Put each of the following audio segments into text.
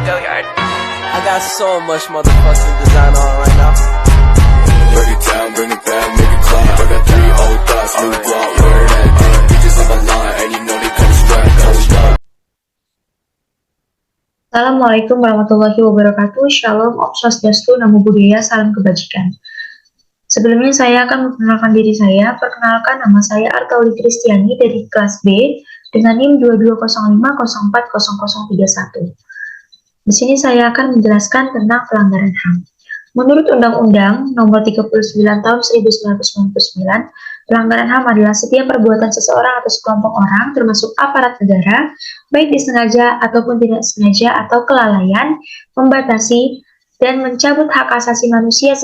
I got so much motherfucking design on right now. Break it down, bring it back, make it clap. I got 3 old thoughts, new block, where that thing. Bitches on my line, and you know they come strapped, hold up. Assalamualaikum warahmatullahi wabarakatuh. Shalom, Om Swastiastu, Namo Buddhaya, salam kebajikan. Sebelumnya saya akan memperkenalkan diri saya. Perkenalkan, nama saya Artauli Kristiani dari kelas B dengan NIM 2205040031. Di sini saya akan menjelaskan tentang pelanggaran HAM. Menurut Undang-Undang Nomor 39 Tahun 1999, pelanggaran HAM adalah setiap perbuatan seseorang atau sekelompok orang, termasuk aparat negara, baik disengaja ataupun tidak sengaja atau kelalaian, membatasi dan mencabut hak asasi manusia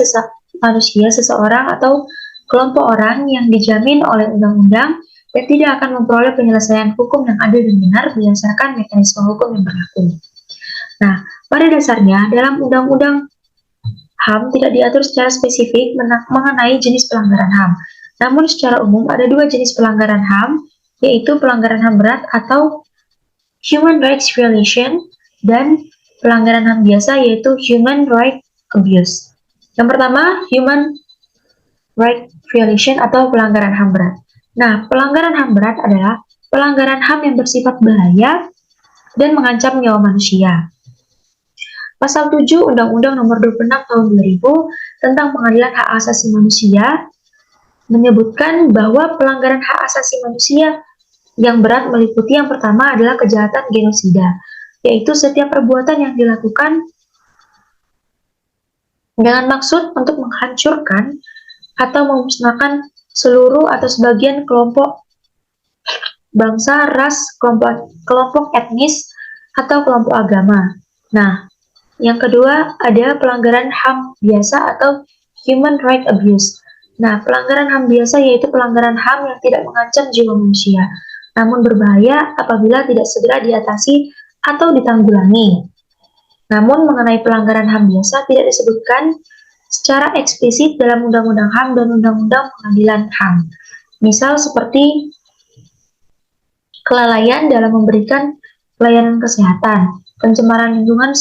seseorang atau kelompok orang yang dijamin oleh undang-undang dan tidak akan memperoleh penyelesaian hukum yang adil dan benar berdasarkan mekanisme hukum yang berlaku. Nah, pada dasarnya dalam undang-undang HAM tidak diatur secara spesifik mengenai jenis pelanggaran HAM. Namun secara umum ada 2 jenis pelanggaran HAM, yaitu pelanggaran HAM berat atau Human Rights Violation dan pelanggaran HAM biasa yaitu Human Rights Abuse. Yang pertama, Human Rights Violation atau pelanggaran HAM berat. Nah, pelanggaran HAM berat adalah pelanggaran HAM yang bersifat bahaya dan mengancam nyawa manusia. Pasal 7 Undang-Undang Nomor 26 Tahun 2000 tentang Pengadilan Hak Asasi Manusia menyebutkan bahwa pelanggaran hak asasi manusia yang berat meliputi yang pertama adalah kejahatan genosida, yaitu setiap perbuatan yang dilakukan dengan maksud untuk menghancurkan atau memusnahkan seluruh atau sebagian kelompok bangsa, ras, kelompok etnis, atau kelompok agama. Nah, yang kedua ada pelanggaran HAM biasa atau Human Rights Abuse. Nah, pelanggaran HAM biasa yaitu pelanggaran HAM yang tidak mengancam jiwa manusia, namun berbahaya apabila tidak segera diatasi atau ditanggulangi. Namun mengenai pelanggaran HAM biasa tidak disebutkan secara eksplisit dalam Undang-Undang HAM dan Undang-Undang Pengadilan HAM. Misal seperti kelalaian dalam memberikan pelayanan kesehatan, pencemaran lingkungan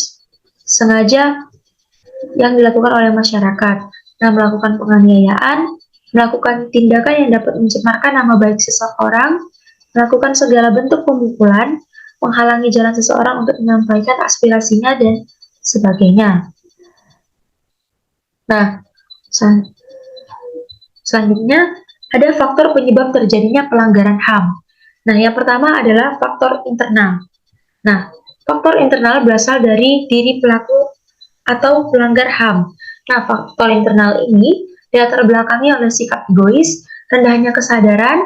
sengaja yang dilakukan oleh masyarakat. Nah, melakukan penganiayaan, melakukan tindakan yang dapat mencemarkan nama baik seseorang, melakukan segala bentuk pemukulan, menghalangi jalan seseorang untuk menyampaikan aspirasinya, dan sebagainya. Nah, selanjutnya ada faktor penyebab terjadinya pelanggaran HAM. Nah, yang pertama adalah faktor internal. Nah, faktor internal berasal dari diri pelaku atau pelanggar HAM. Nah, faktor internal ini dilatar belakangi oleh sikap egois, rendahnya kesadaran,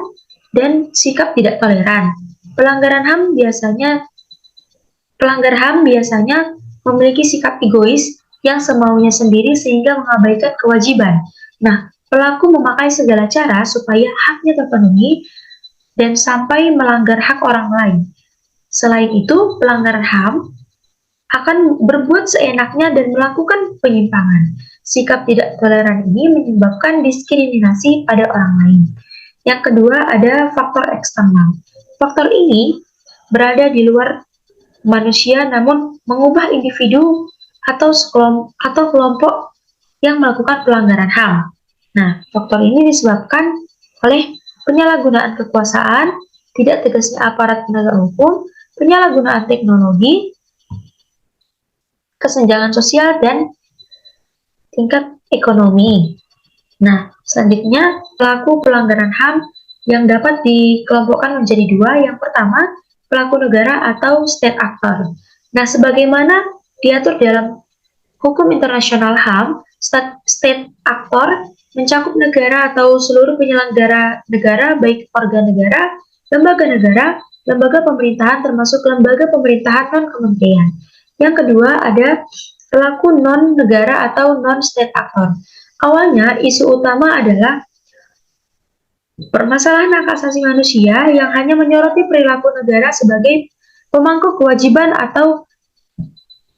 dan sikap tidak toleran. Pelanggar HAM biasanya memiliki sikap egois yang semaunya sendiri sehingga mengabaikan kewajiban. Nah, pelaku memakai segala cara supaya haknya terpenuhi dan sampai melanggar hak orang lain. Selain itu, pelanggar HAM akan berbuat seenaknya dan melakukan penyimpangan. Sikap tidak toleran ini menyebabkan diskriminasi pada orang lain. Yang kedua ada faktor eksternal. Faktor ini berada di luar manusia namun mengubah individu atau kelompok yang melakukan pelanggaran HAM. Nah, faktor ini disebabkan oleh penyalahgunaan kekuasaan, tidak tegasnya aparat penegak hukum, penyalahgunaan teknologi, kesenjangan sosial, dan tingkat ekonomi. Nah, selanjutnya pelaku pelanggaran HAM yang dapat dikelompokkan menjadi 2. Yang pertama, pelaku negara atau state actor. Nah, sebagaimana diatur dalam hukum internasional HAM, state actor mencakup negara atau seluruh penyelenggara negara, baik organ negara, lembaga pemerintahan termasuk lembaga pemerintahan non-kementerian. Yang kedua ada pelaku non-negara atau non-state actor. Awalnya isu utama adalah permasalahan hak asasi manusia yang hanya menyoroti perilaku negara sebagai pemangku kewajiban atau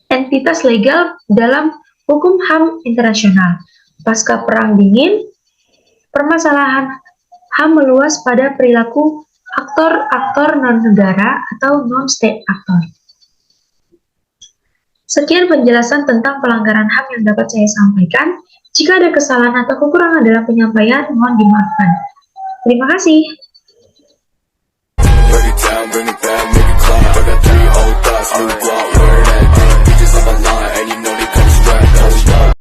entitas legal dalam hukum HAM internasional. Pasca Perang Dingin, permasalahan HAM meluas pada perilaku aktor-aktor non-negara atau non-state actor. Sekian penjelasan tentang pelanggaran HAM yang dapat saya sampaikan. Jika ada kesalahan atau kekurangan dalam penyampaian, mohon dimaafkan. Terima kasih. Break it down, bring it back, make it clap. I got